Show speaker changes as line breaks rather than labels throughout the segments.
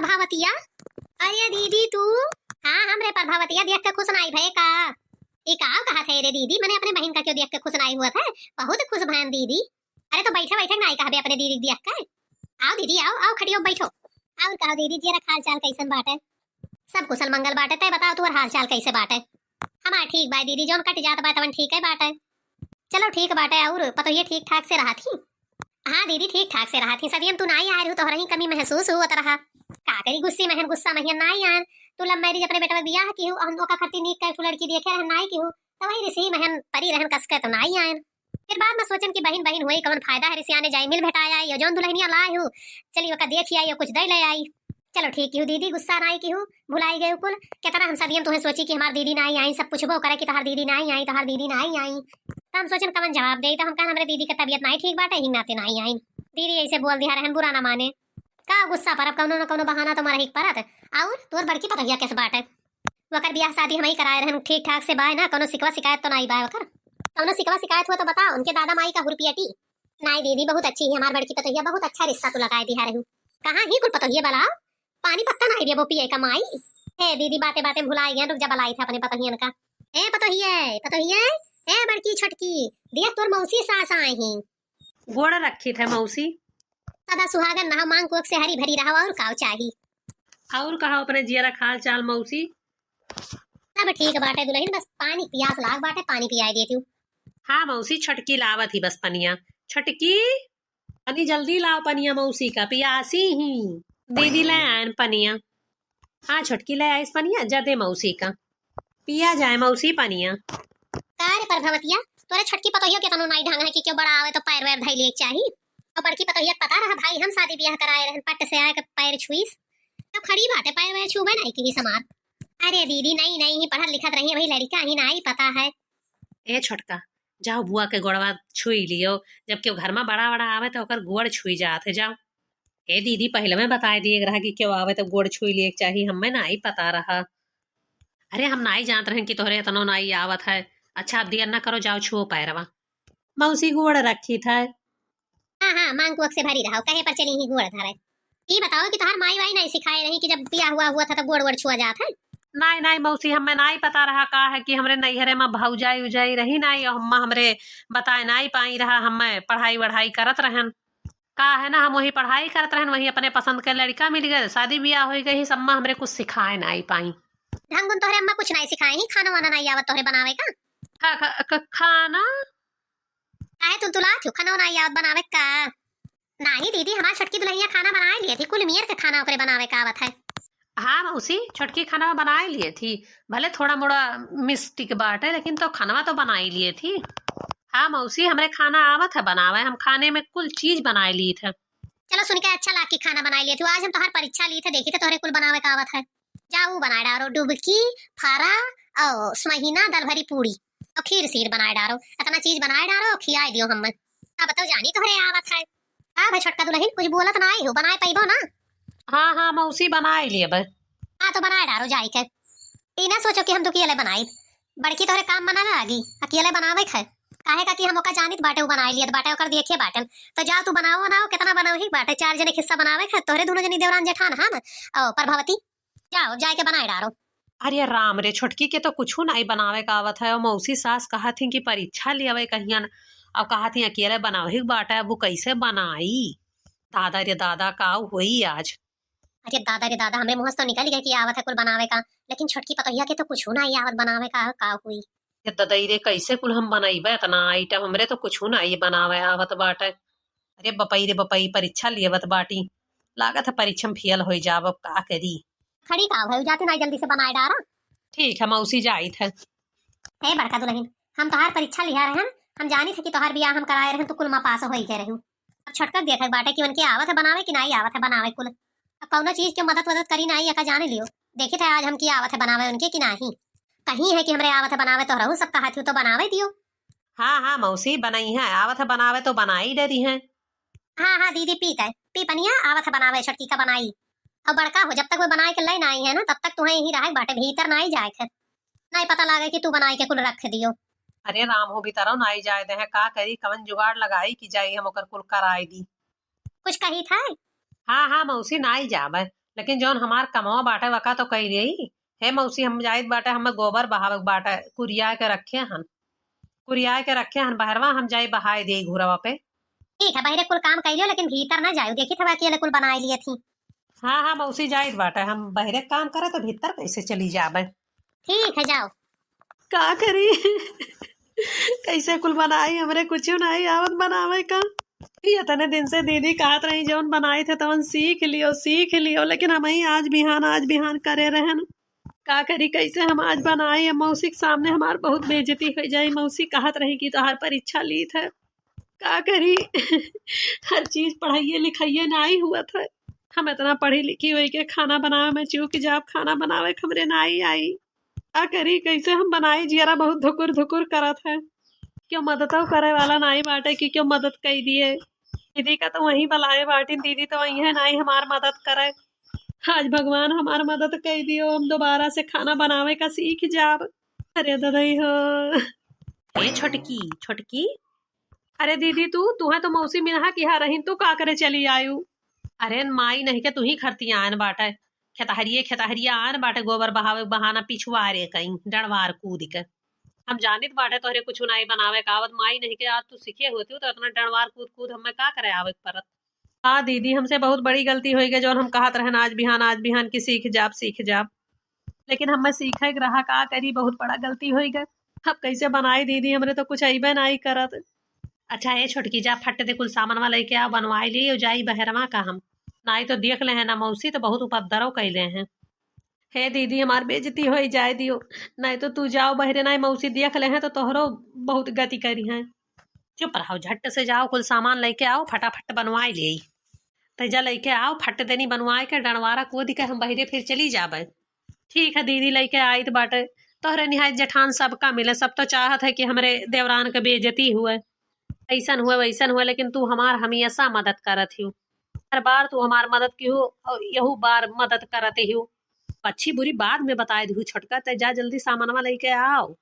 प्रभावतिया। अरे दीदी तू। हाँ हमरे प्रभावतिया देख के खुश नहीं भय का। ये का कहा थे रे दीदी, मैंने अपने बहन का क्यों देख के खुश नहीं हुआ था? बहुत खुश बहन दीदी। अरे तो बैठे बैठे नहीं कहा अपने दीदी देख के। आओ दीदी आओ आओ खड़ी हो बैठो। और कहो दीदी जरा हाल चाल कैसन बाटे? सब कुशल मंगल बाटे। तय बताओ तू हाल चाल कैसे बाटे? हमार ठीक बा दीदी, जोन कट जात बा तवन ठीक है बाटे। चलो ठीक बाटे। और पतो ये ठीक ठाक से रहा थी? हाँ दीदी ठीक ठाक से रहा थी। सदियन तू नहीं आ रही तो रही कमी महसूस हुआ रहा। का करी गुस्से महन गुस्सा महिन नहीं आन। तू लव मैरिज अपने बेटा बियाह की हो, हम ओका खर्ती नीक का लड़की देखे रहन नहीं की हो, तो वही ऋषि महन परी रहन कसके तो नहीं आन। फिर बाद में सोचन कि बहन बहन होई कौन फायदा है, ऋषि आने जाई मिल भेटाया यो जोन दुल्हनिया लाई हूं, चली ओका देखी आई कुछ दे ले आई। चलो ठीक हूँ दीदी, गुस्सा नहीं की हूँ, भुलाई गई कुल। कितना हम सदियन तुम्हें सोची कि हमारी दीदी नहीं आई, सब पूछबो करे कि तहार दीदी नहीं आई, तहार दीदी नहीं आई। तो हम सोचन कवन जवाब दे, तो हम कहन हमरे दीदी की तबीयत नहीं ठीक बाटे, हिंग नाते नहीं आई। दीदी ऐसे बोल दिया रहन, बुरा ना माने का गुस्सा पर अब कौनो न कौनो बहाना तो मारही परत। और तोर बड़की पतोहिया कैसे बाटे? वकर ब्याह शादी हम ही कराए रहन ठीक ठाक से बाय ना, कोनो सिकवा शिकायत तो नहीं बाय वकर? कौनो सिकवा शिकायत हुआ तो बताओ, उनके दादा माई का हुरपियटी। नहीं दीदी बहुत अच्छी है हमारी बड़की पतोहिया, बहुत अच्छा रिश्ता तो लगाए दिया रहू। कहां ही कुल पतोहिया बला पानी पत्ता नहीं दिया वो पिए का माई। हे दीदी बातें बातें भुलाई गए, रुक जा बलाई था अपने पतोहियन का। ए पतोहिया पतोहिया, ए बड़की छोटकी देख तोर मौसी सास आई ही।
गोड़ रखी थे मौसी।
सदा सुहागन नहा मांग कोक से हरी भरी रहा और काव चाही।
और कहा अपने जिया हाल चाल मौसी?
अब ठीक बाटे दुल्हन, बस पानी प्यास लाग बाटे, पानी पियाई देती हूँ।
हाँ मौसी छटकी लावत ही बस पनिया। छटकी पनी जल्दी लाओ पनिया मौसी का, पियासी ही। दीदी ले आयन पनिया। हाँ छटकी ले आइस पनिया, जदे मौसी का पिया जाए मौसी पनिया।
कार प्रभावतिया तोरे छटकी पतोहिया के तनो नहीं ढंग है कि क्यों बड़ा आवे तो पैर वैर धई ले चाहिए। और बड़की पतोहिया पता रहा भाई हम शादी ब्याह कराए रहन, पट से आए के पैर छुईस तो खड़ी बाटे, पैर वैर छुबे नहीं की समार। अरे दीदी नहीं नहीं पढ़त लिखत रही है भाई, लड़का ही नहीं पता है।
ए छोटका जाओ बुआ के गोड़वा छुई लियो, जब क्यों घर में बड़ा बड़ा आवे तो ओकर गोड़ छुई जात है। जाओ ए दीदी पहले में बता दिए रहा कि क्यों आवे तो गोड़ छुई लिए चाहिए, हमें ना ही पता रहा। अरे हम ना ही जानत रहे कि तोहरे इतनो ना ही आवत है। अच्छा अब दिया ना करो, जाओ छुओ पैरवा। मौसी गोड़ रखी था।
हाँ हाँ मांग कुक से भरी रहा, कहे पर चली ही गोड़ धरे। ये बताओ कि तुम्हार माई वाई नहीं सिखाए रही कि जब ब्याह हुआ था तो गोड़ वोड़ छुआ जात है?
नहीं नहीं मौसी हमें नहीं पता रहा का है कि हमरे नैहरे में भौजाई उजाई रही नहीं, और हम हमरे बताए नहीं पाई रहा। हमें पढ़ाई वढ़ाई करत रहन का है ना, हम वही पढ़ाई करत रहन, वही अपने पसंद के लड़का मिल गए, शादी ब्याह हो गई, सब में हमरे कुछ सिखाए नहीं पाई।
ढंगुन तोहरे अम्मा कुछ नहीं सिखाए ही, खाना वाना नहीं आवत तोहरे बनावे का?
खाना
काहे तू तुला थी खाना नहीं आवत बनावे का? नहीं दीदी हमारी छटकी दुल्हनिया खाना बनाए लिए थी, कुल मियर के खाना ओकरे बनावे का आवत है।
हाँ मौसी छुटकी खाना बनाए लिए थी, भले थोड़ा मोड़ा मिस्टेक बाट है लेकिन तो खाना तो बना ही लिए थी। हाँ मौसी हमरे खाना आवत है बनावे, हम खाने में कुल चीज बनाए लिए थे।
चलो सुन के अच्छा लागी खाना बनाए लिए थी। आज हम तुम्हारी परीक्षा लिए थे, देखी थे तोहरे कुल बनावे का आवत है। जाऊ बनाए डारो डुबकी फारा और सुमहीना दाल भरी पूरी और खीर सीर बनाए डारो, इतना चीज बनाए डारो खियाई दियो हम। अब तो जानी तोहरे आवत है। हाँ भाई छोटका दुल्हन कुछ बोलत नहीं हो, बनाए पैबो ना?
हाँ हाँ मौसी बनाए लिए बे।
हाँ तो बनाए डारो जाई के। ई ना सोचो कि हम तो अकेले बनाई, बड़की तोहरे काम बना लागी अकेले बनावे है। काहे का कि हम ओका जानित बाटे, वो बनाए लियत बाटे ओकर देखे बाटन। तो जा तू बनाओ बनाओ कितना बनाओ ही बाटे, 4 जने हिस्सा बनावे है, तोहरे दोनों जनी देवरान जेठान हम और प्रभावती। जाओ जाए के बनाए डारो।
अरे राम रे छोटकी के तो कुछ नहीं बनावे का आवत है, और मौसी सास कहा थी कि परीक्षा लियावे कहियन, अब कहा थी अकेले बनावे बाटा, वो कैसे बनाई? दादा रे दादा का हुई आज।
अरे दादा हमें मुंह से तो निकल गया कि आवत है कुल बनावे का, लेकिन छोटकी पतोहिया के तो कुछ नहीं आवत बनावे का हुई।
ददई रे कैसे कुल हम बनाइबे इतना आइटम, हमरे तो कुछ नहीं बनावे आवत बाटे। अरे बपई रे बपई परीक्षा लियवत बाटी, लागत है परीक्षा में फेल हो जाब, अब का करी।
खड़ी का है जाते ना जल्दी से बनाए डारा।
ठीक है मौसी जाई थे।
हे बड़का दुल्हन हम तोहार परीक्षा लिया रहन, हम जानी थे कि तोहार बियाह हम कराए रहन तो कुल मा पास होई के रहू। अब छटकर देखे बाटे कि उनके आवत है बनावे कि नहीं आवत है बनावे कुल। अब कौनो चीज के मदद करी नहीं या का जाने लियो, देखे थे आज हम की आवत है बनावे उनके कि नहीं। कहीं है कि हमरे आवत है बनावे तो रहू, सब कहा थी तो बनावे दियो।
हाँ हाँ मौसी बनाई है, आवत है बनावे तो बना ही दे दी है।
हाँ हाँ दीदी पीत है पी पनिया आवत है बनावे छटकी का बनाई। अब बड़का हो जब तक वो बनाए के लाइन आई है ना, तब तक तुम्हें यही रहे बाटे, भीतर ना ही जाए थे, नहीं पता लागे कि तू बनाई के कुल रख दियो।
अरे राम हो भी तरह नाई जाए दे है, का करी कवन जुगाड़ लगाई कि जाई हम ओकर कुल कराई दी।
कुछ कही था?
हाँ हाँ मौसी नाई जाबे, लेकिन जौन हमार कमावा बाटे वका तो कही रही है मौसी। हम जाइत बाटे हमें गोबर बहावे बाटे, कुरिया के रखे हन बहरवा, हम जाई बहाए दे घुरवा पे।
ठीक है बहरे कुल काम कर लियो, लेकिन भीतर ना जाओ, देखी था अकेले कुल बनाए लिए थी।
हाँ हाँ मौसी जाइत बाटे, हम बहरे काम करे तो भीतर कैसे चली जाबे।
ठीक है जाओ।
का करी कैसे कुल बनाई, हमरे कुछ नहीं आवत बनावे का। इतने दिन से दीदी कहत रही जौन बनाई थे तवन सीख लियो, लेकिन हम ही आज बिहान करे रहन। का करी कैसे हम आज बनाई, मौसी के सामने हमार बहुत बेइज्जती हो जाई। मौसी कहत रही कि तोहार परीक्षा ली थे। का करी हर चीज पढ़ाइए लिखाइए नहीं हुआ था। हम इतना पढ़ी लिखी हुई के खाना बनावे में चूक जाब, खाना बनावे हमरे नहीं आई। का करी कैसे हम बनाई, जियरा बहुत धुकुर धुकुर करत है। क्यों मदद करे वाला नहीं बाटे कि क्यों मदद कर दिए। दीदी का तो वही बलाए बाटी, दीदी तो वही है नहीं हमार मदद करे। आज भगवान हमार मदद कर दियो, हम दोबारा से खाना बनावे का सीख जाब। अरे ददई हो ए छोटकी अरे दीदी तू है तो मौसी मिनहा की रही, तू का करे चली आयु। अरे माई नहीं के तू ही खरती आन बाटे, खेतहरिया आन बाटे, गोबर बहावे बहाना पिछुआरे कहीं डरवार कूद के। हम जानित बाटे तोहरे कुछ नहीं बनावे का आवत, माई नहीं के आज तू सीखे होती तो इतना डरवार कूद कूद हमें का करे आवे परत। हाँ दीदी हमसे बहुत बड़ी गलती हो गई, जो हम कहत रहन आज बिहान की सीख जाब, लेकिन हमें सीखे रहा का करी, बहुत बड़ा गलती हो गई। अब कैसे बनाई दीदी, हमरे तो कुछ अइबे नहीं करत। अच्छा ये छोटकी जा फट दे कुल सामान वाला लेके आ, बनवाई ली जाई बहरवा का। हम नहीं तो देख ले है ना मौसी तो बहुत उपद्रव कैले हैं। हे दीदी हमार बेइज्जती हो जाए दियो, नहीं तो तू जाओ बहरे, नहीं मौसी देख ले हैं तो तोहरो बहुत गति करी है। चुप रहो, झट से जाओ कुल सामान लेके आओ, फटाफट बनवाई ले। तैजा लेके आओ, फट देनी बनवाए के डंडवारा कूद के हम बहरे फिर चली जाबे। ठीक है दीदी लेके आई तो बाटे, तोहरे निहायत जेठान सबका मिले, सब तो चाहत है कि हमरे देवरान के बेइज्जती हुए, ऐसन हुए वैसन हुए, लेकिन तू हमार हमेशा मदद करत हूँ। हर बार तू हमार मदद की हो और यहू बार मदद करत हूँ। अच्छी बुरी बाद में बताए दू छोटका, ते जा जल्दी सामानवा लेके आओ।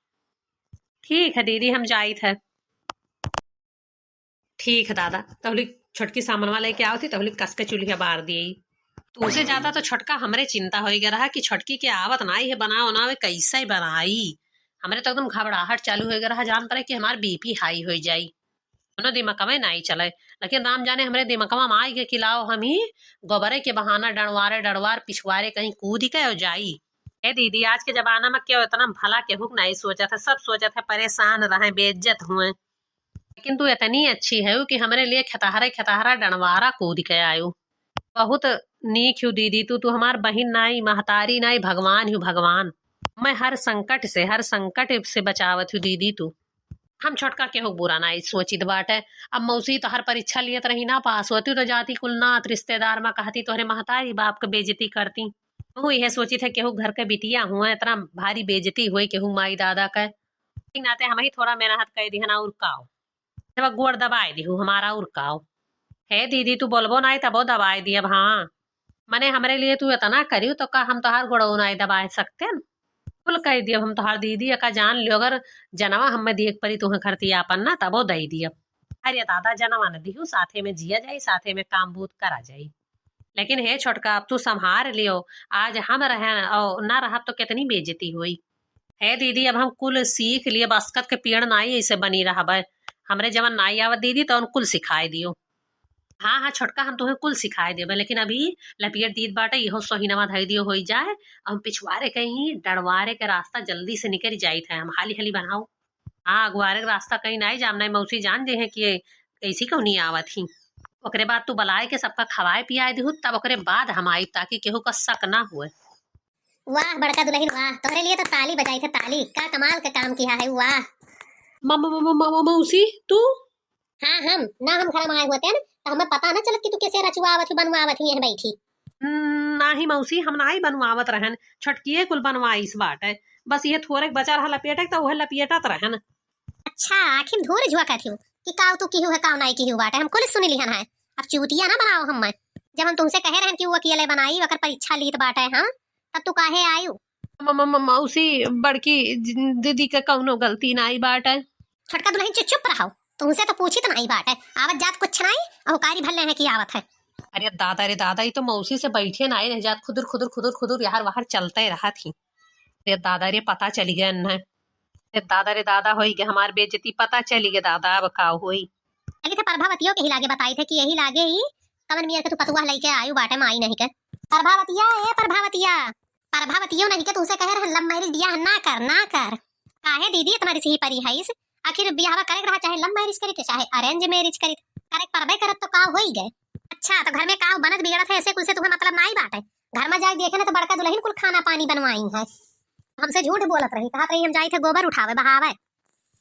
ठीक है दीदी हम जाई थे। ठीक है दादा, तहली छोटकी सामानवा लेके आओ थी, तहली कस के चूल्हा बार दी। तो उसे ज्यादा तो छोटका हमरे चिंता हो गया रहा कि छोटकी के आवत नाई है बना उनावे कैसे बनाई। हमरे तो एकदम घबराहट चालू हो गया रहा, जान पड़े कि हमार बीपी हाई हो जाई। दोनों दिमाग नहीं चले, लेकिन राम जाने हमरे दिमागवा में आई के खिलाओ हम ही गोबरे के बहाना डरवार पिछवारे कहीं कूद के हो जाई। ए दीदी आज के जमाना में क्यों इतना भला के हुक नहीं सोचा था, सब सोचा था परेशान रहे बेइज्जत हुए, लेकिन तू इतनी अच्छी है कि हमरे लिए खतहरा डंडवारा कूद के आयु। बहुत नीक हूँ दीदी, तू हमार बहिन नहीं, महतारी नहीं, भगवान हूँ भगवान। मैं हर संकट से बचावत हूँ दीदी तू। हम छोटका के हो बुरा नहीं सोचित बाटे। अब मौसी तो हर परीक्षा लियत रही ना पास होती तो जाती कुल नात रिश्तेदार में कहती तोहरे महतारी बाप के बेइज्जती करती। हूँ यह सोची थे केहू घर के बिटिया हुआ इतना भारी बेइज्जती हुई केहू माई दादा के नाते हम ही थोड़ा मेहनत कर दी है ना उड़काओ, जब गोड़ दबाए दी हमारा उड़काओ। हे दीदी तू बोलबो नहीं तबो दबाए दी। अब हाँ मने हमरे लिए तू इतना करी तो का हम तोहार गोड़ो नहीं दबाए सकते न? कुल कह दिया हम तोहार दीदी का जान लियो, अगर जनवा हमें देख परी तुम्हें खरती आपन ना तबो दई दिया। अरे दादा जनवा न दिहू, साथे में जिया जाई, साथे में काम बूत करा जाई। लेकिन हे छोटका अब तू संभार लियो, आज हम रहे और ना रहा तो कितनी बेइज्जती हुई। हे दीदी अब हम कुल सीख लिए, बस्कत के पेड़ नाई ऐसे बनी रहा, हमरे जवन नाई आवत दीदी तो कुल सिखाए दियो। हाँ हाँ छोटका हम तुम्हें कुल सिखाए देबे, लेकिन अभी लपियर दीद बाटे इहो सोहिनवा धई दियो हो जाए, हम पिछवारे कहीं डरवारे के रास्ता जल्दी से निकल जाई थे। हम हाली हाली बनाओ। हाँ अगवारे के रास्ता कहीं नहीं जाम, नहीं मौसी जान दे है कि कैसी क्यों नहीं आवत ही। ओकरे बाद तू बलाए के सबका खवाए पियाए दिहू, तब ओकरे बाद हम आई ताकि केहू का शक ना हुए।
वाह बड़का दुल्हन वाह, तोहरे लिए तो ताली बजाई थे, ताली का कमाल का काम किया है। वाह
मौसी तू?
हाँ हम घर में आए हुए थे ना, तो हमें पता ना चलत कि तू कैसे रचुआवत बनवावत ही है बैठी।
नाही मौसी हम नाही बनवावत रहन, छोटकिए कुल बनवाई इस बाटे, बस ये थोड़े बचा रहा लपेटे तो वह लपेटत रहन।
अच्छा आखिर धूर जुआ कहती हूँ कि काव तू की है काव नहीं की बाटे, हम कुल सुन लिहन है। अब चूतिया ना बनाओ हम, जब हम तुमसे कहे रहन कि वो अकेले बनाई अगर परीक्षा लीत बाटे हाँ तब तू काहे आयु।
मौसी बड़की दीदी का कौनो गलती नहीं बाटे।
छोटका दुल्हन चुप रहो, तुमसे तो पूछी तो नहीं बाटे, आवत जात कुछ नहीं, अहुकारी भले है कि आवत है।
अरे दादा रे दादा, ये तो मौसी से बैठे ना आई रह जात, खुदुर खुदुर खुदुर खुदुर यार बाहर चलते रहा थी। रे दादा रे पता चली गया न। रे दादा होई गया हमार बेइज्जती, पता चली गया दादा अब का होई।
अरे थे प्रभावतियों के ही लागे बताई थे कि यही लागे ही कमन मिया के तू पतुआ लेके आयु बाटे में आई नहीं के। प्रभावतिया ए प्रभावतिया, प्रभावतियों नहीं के तुमसे कहे रहन लव मैरिज बियाह ना कर ना कर। काहे दीदी तुम्हारी सही परी है इस, आखिर बियाह करे रहा चाहे लव मैरिज करी चाहे अरेंज मैरिज करी, करे परबे करत तो का होई गए। अच्छा तो घर में का बनत बिगड़त है ऐसे कुल से तुम्हें मतलब नहीं बाटे। घर में जाके देखे ना तो बड़का दुल्हन कुल खाना पानी बनवाई है। हमसे झूठ बोलत रही, कहत रही हम जाई थे गोबर उठावे बहावे,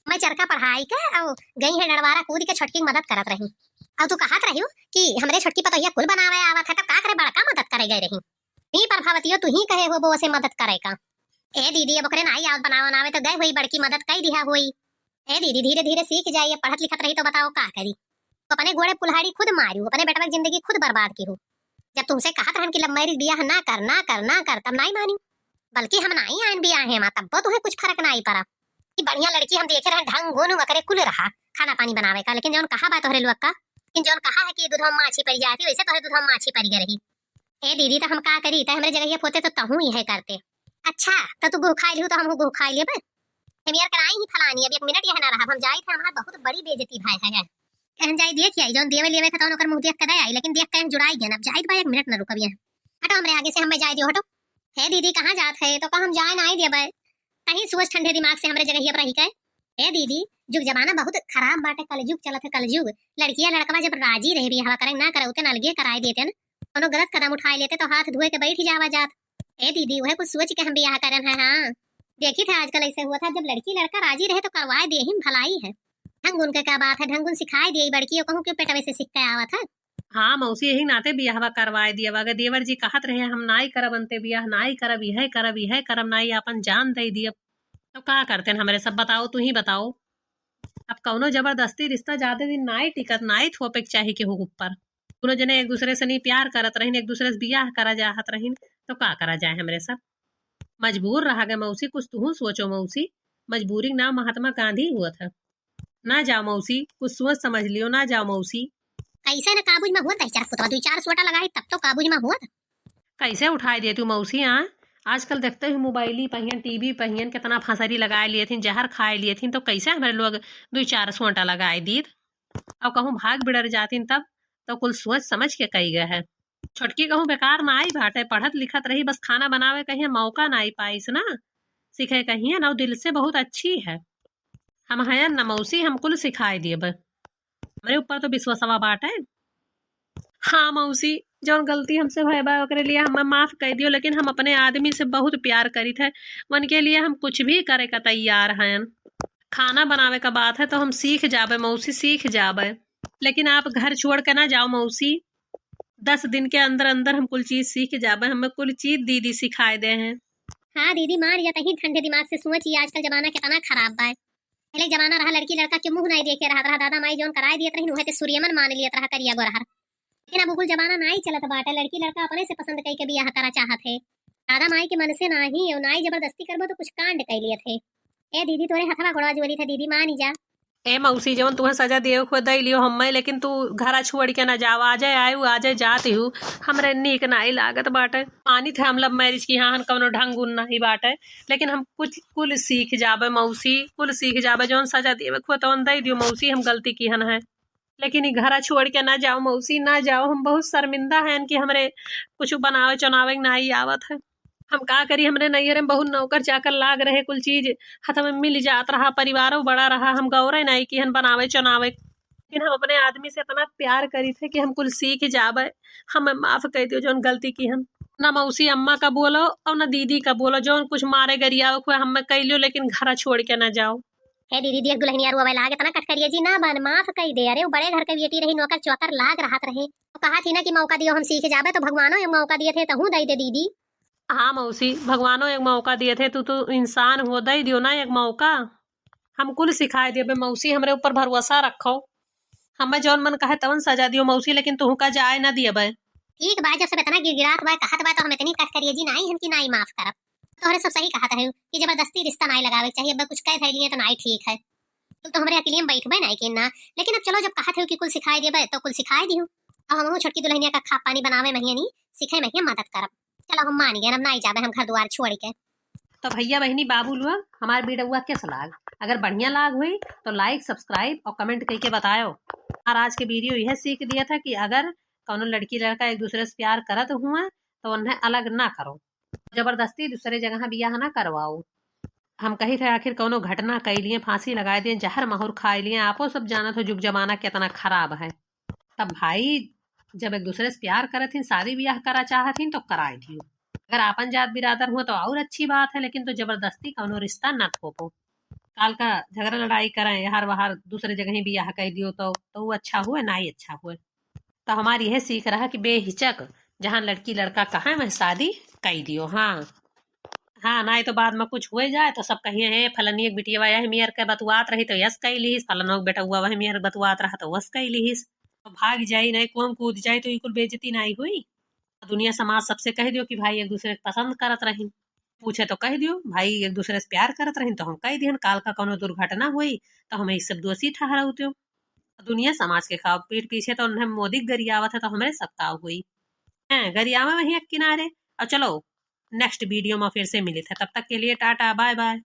मैं चरखा पढ़ाई के और गई है डरवारा कूद के छोटकी की मदद करत रही। और तू कहत रही कि हमरे छोटकी पतोहिया कुल बनावे आवत है तब का करे बड़का मदद करे गए रही। ही प्रभावतियो तू ही कहे हो वो से मदद करे का। ए दीदी अब ओकरे नहीं आवत बनावे नावे तो गए हुई बड़की मदद कई दिया हुई। ए दीदी धीरे धीरे सीख जाइए, पढ़त लिखत रही तो बताओ का करी। तो अपने घोड़े कुल्हाड़ी खुद मारू, अपने बेटवा की जिंदगी खुद बर्बाद की हूँ। जब तुमसे कहत रहन कि लव मैरिज बियाह ना कर ना कर ना कर तब नहीं मानी, बल्कि हम नहीं आन बियाह है मां तब तुम्हें कुछ फर्क नहीं पड़ा कि बढ़िया लड़की हम देखे रहे ढंग गुण वकरे कुल रहा खाना पानी बनावे का। लेकिन जौन कहा बात तोहरे लुअक्का, लेकिन जौन कहा है कि दूधवा माछी पड़ जाती वैसे तोहरे दूधवा माछी पड़ गई रही। ए दीदी तो हम का करी त हमरे जगह पोते तो तहू ही है करते। अच्छा तो तू गुह खाई लिहू तो हम गुह खाई लेबे। हम यार कराई ही फलानी अब 1 मिनट यह ना रहा, हम जाई थे हमार बहुत बड़ी बेइज्जती भाई है। कहन जाई देख आई जौन देवे लेवे था तो ओकर मुंह देख के आई, लेकिन देख के जुड़ाई गया अब जाई भाई 1 मिनट न रुकब। हटो हमरे आगे से, हमें जाई दियो हटो। हे दीदी कहाँ जात है तो का हम जाए ना आई देबे, कहीं सोच ठंडे दिमाग से हमरे जगह पर रही के। ए दीदी जुग जमाना बहुत खराब बाटे, कलयुग चलत है कलयुग। लड़कियां लड़कवा जब राजी रहे बियाह करे ना करे उते अलगे कराई देते न, कोनो गलत कदम उठाए लेते तो हाथ धोए के बैठ जावा जात। ए दीदी वह कुछ सोच के हम बियाह करन है। हाँ देखी थे आजकल ऐसे हुआ था, जब लड़की लड़का राजी रहे तो करवाए दे ही भलाई है। ढंग उनके क्या बात है, ढंग उन सिखाई दी बड़की कहूँ के पेटवे से सीख के आवत है।
हाँ मौसी यही नाते बियाहवा करवाए दिया, अगर देवर जी कहत रहे हम नाई करब अंते बियाह, नाई करब यह करब नाई अपन जान दे दिया तो का करते हैं हमारे सब बताओ, तू ही बताओ। अब कौनो जबरदस्ती रिश्ता ज्यादा दिन नाई टिकत नाई थोपे चाहिए के ऊपर। दोनों जने एक दूसरे से नहीं प्यार करत रहीन, एक दूसरे से बियाह करा जाहत रहीन तो का करा जाए हमरे सब। मजबूर रहा गए मौसी, कुछ तू सोचो मौसी, मजबूरी नाम महात्मा गांधी हुआ था। ना जाओ मौसी, कुछ सोच समझ लियो, ना जाओ मौसी।
कैसे न काबूज में हुआ था चार पुतवा 2-4 सोटा लगाई तब तो काबूज में हुआ था।
कैसे उठाई दे तू मौसी। हाँ आजकल देखते ही मोबाइल ही पहियन टीवी पहियन कितना फंसरी लगाए लिए थी, जहर खाए लिए थी तो कैसे हमारे लोग 2-4 सोटा लगाए दी। और कहूँ भाग बिड़र जाती तब तो कुल सोच समझ के कही गए है। छोटकी कहूँ बेकार ना आई भाटे, पढ़त लिखत रही बस खाना बनावे कहीं मौका ना आई पाइस ना सीखे कहीं ना, दिल से बहुत अच्छी है। हम हैं न मौसी, हम कुल सिखाए दिए हमारे ऊपर तो विश्वासवा बाटे। हाँ मौसी जौन गलती हमसे भय बा ओकरे लिए हमें माफ कर दियो, लेकिन हम अपने आदमी से बहुत प्यार करी थे, उनके लिए हम कुछ भी करे का तैयार हैं। खाना बनावे का बात है तो हम सीख जाबे मौसी, सीख जाबे, लेकिन आप घर छोड़ के ना जाओ मौसी। 10 दिन के अंदर अंदर हम कुल चीज सीख जाबे, हमें कुल चीज दीदी सिखाए दे हैं।
हाँ दीदी मान या तही ठंडे दिमाग से सोची, आजकल जमाना कितना खराब बा। पहले जमाना रहा लड़की लड़का के मुंह नहीं देखे रहा दादा माई जौन कराए दिए रही उहे सूर्यमन मान लियत रहा करिया गोरहर। लेकिन अब कुल जमाना नहीं चलत बाटे, लड़की लड़का अपने से पसंद कई के बियाह करा चाहत है। दादा माई के मन से नाही और नाई जबरदस्ती करबो तो कुछ कांड कर लिए थे। ए दीदी तोरे हथवा गोड़वा जोड़ी थे दीदी मानी जा।
ए मौसी जवन तुम्हें सजा दिए खुद दे लियो हमें, लेकिन तू घरा छोड़ के ना जाओ, आ जाए आयु आ जाए जाती हूँ हमरे नीक नाई लागत बाटे। पानी थे हम लव मैरिज की हाँ कौनो ढंग उन नहीं बाटे, लेकिन हम कुछ कुल सीख जाबे मौसी, कुल सीख जाबे जौन सजा दिए खुद तवन दे दियो मौसी, हम गलती की हन है। लेकिन ये घरा छोड़ के ना जाओ मौसी, ना जाओ, हम बहुत शर्मिंदा हैं कि हमरे कुछ बनावे चुनावे नहीं आवत है। हम का करी, हमरे नैहर में बहुत नौकर चाकर लाग रहे, कुल चीज हाथ में मिल जात रहा, परिवारों बड़ा रहा, हम गौरे नहीं कि हम बनावे चुनावे, लेकिन हम अपने आदमी से इतना प्यार करी थे कि हम कुल सीख जावे। हमें माफ कर दियो जौन गलती की हम, ना मौसी अम्मा का बोलो और ना दीदी का बोलो, जौन कुछ मारे गरिया हमें कह लियो, लेकिन घरा छोड़ के ना जाओ।
हे दीदी देख दुल्हनिया रुआ लागे तना कट करिए जी ना बन माफ कई दे। अरे वो बड़े घर के बेटी रही नौकर चौकर लाग रहा रहे तो कहा थी ना कि मौका दियो हम सीख जाबे, तो भगवानो एक मौका दिए थे तो हूं दई दे दीदी।
हाँ मौसी भगवानो एक मौका दिए थे, तू तो इंसान हो, दे दियो ना एक मौका, हम कुल सिखाए दिए मौसी, हमरे ऊपर भरोसा रखो, हमें जौन मन कहे तवन सजा दियो मौसी, लेकिन तू का जाए ना दिए बे।
ठीक बा, जब सब इतना गिड़गिड़ात बा कहत बा तो हम इतनी कट करिए जी नहीं हम की नहीं माफ करब। तोहरे सब सही कहत है कि जबरदस्ती रिश्ता नहीं लगावे चाहिए, अब कुछ कह थैली तो नहीं ठीक है तो हमरे अकेले में बैठबे नहीं कि ना। लेकिन अब चलो जब कहत है कि कुल सिखाई देबे तो कुल सिखाई दियो। अब हम छोटकी दुल्हनिया का खा पानी बनावे महिया नहीं सीखे महिया मदद करब। चलो हम मान गए, हम नहीं जाबे हम घर द्वार छोड़ के।
तो भैया बहनी बाबू लोग हमारे वीडियो कैसा लाग, अगर बढ़िया लाग हुई तो लाइक सब्सक्राइब और कमेंट करके बताओ। और आज के वीडियो यह सीख दिया था कि अगर कौनो लड़की लड़का एक दूसरे से प्यार करत हुआ तो उन्हें अलग ना करो, जबरदस्ती दूसरे जगह बियाह ना करवाओ। हम कही थे आखिर कौनो घटना कई लिए, फांसी लगाए दिए, जहर माहौर खाए लिए, आपो सब जाना तो जुग जमाना कितना खराब है। तब भाई जब एक दूसरे से प्यार करे थी शादी ब्याह करा चाहती तो कराए दियो। अगर आपन जात बिरादर हुआ तो और अच्छी बात है, लेकिन तो जबरदस्ती कौनो रिश्ता न थोपो। काल का झगड़ा लड़ाई करें यार बाहर दूसरे जगह ही ब्याह कर दियो तो वो अच्छा हुए ना ही अच्छा हुए। तो हमारी यह सीख रहा कि बेहिचक जहाँ लड़की लड़का कहा मैं शादी कर दियो। हाँ ना तो बाद में कुछ हो जाए तो सब कहिए है फलनी एक बिटिया वह मियर के बतुआत रही तो यस कही लीस, फलनो बेटा हुआ वह मियर बतुआत रहा तो वस कही लीस। तो भाग जाई नहीं कुम कूद जाए तो इकुल बेइज्जती नहीं हुई। दुनिया समाज सबसे कह दियो कि भाई एक दूसरे पसंद करत रही, पूछे तो कह दियो भाई एक दूसरे से प्यार करत रही तो हम कह दिहन काल का कोनो दुर्घटना हुई तो हमें इस सब दोषी ठहराते। दुनिया समाज के खाओ पीठ पीछे तो उन्हें मोदी गरियावत है तो हमारे सत्ता हुई है गरियावा वही एक किनारे। और चलो नेक्स्ट वीडियो में फिर से मिले थे, तब तक के लिए टाटा बाय बाय।